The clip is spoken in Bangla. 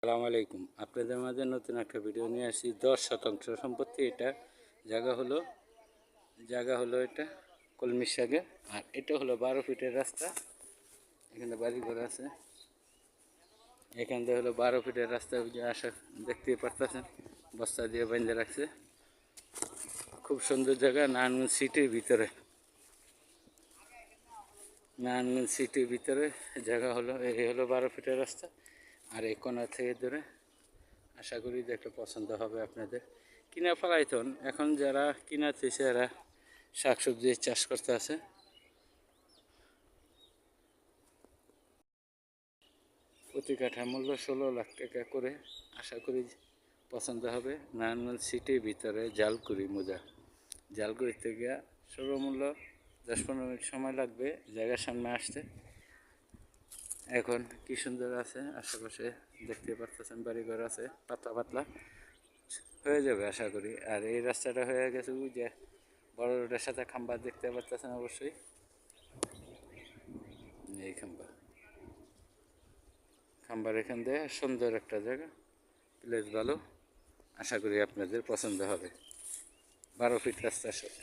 আসসালামু আলাইকুম। আপনাদের মাঝে নতুন একটা ভিডিও নিয়ে আসছি। 10% সম্পত্তি এটা জায়গা হলো এটা কলমি শাকের। আর এটা হলো 12 ফিটের রাস্তা। এখানে বাড়ি ঘর আছে। এখান থেকে হলো 12 ফিটের রাস্তা, যে আসা দেখতেই পারতেছেন, বস্তা দিয়ে বেঁধে রাখছে। খুব সুন্দর জায়গা, নারায়ণগঞ্জ সিটির ভিতরে। নারায়ণগঞ্জ সিটির ভিতরে জায়গা হলো, এই হলো 12 ফিটের রাস্তা। আর এই কোণা থেকে ধরে আশা করি যে একটা পছন্দ হবে আপনাদের। কিনা ফলাইতন এখন যারা কিনা চেয়েছে এরা শাকসবজি চাষ করতে আছে। প্রতি কাঠা মূল্য 16 লাখ টাকা করে। আশা করি পছন্দ হবে। নারায়ণগঞ্জ সিটির ভিতরে জালকুড়ি মোজা, জালকুড়ি থেকে সর্বমূল্য 10-15 মিনিট সময় লাগবে জায়গার সামনে আসতে। এখন কি সুন্দর আছে, আশেপাশে দেখতে পাচ্ছেন বাড়িঘর আছে, পাতলা পাতলা হয়ে যাবে আশা করি। আর এই রাস্তাটা হয়ে গেছে ওই যে বড় রোডের সাথে খাম্বা দেখতে পাচ্ছেন অবশ্যই, এই খাম্বার এখান দিয়ে সুন্দর একটা জায়গা, প্লেস ভালো। আশা করি আপনাদের পছন্দ হবে। 12 ফিট রাস্তার সাথে।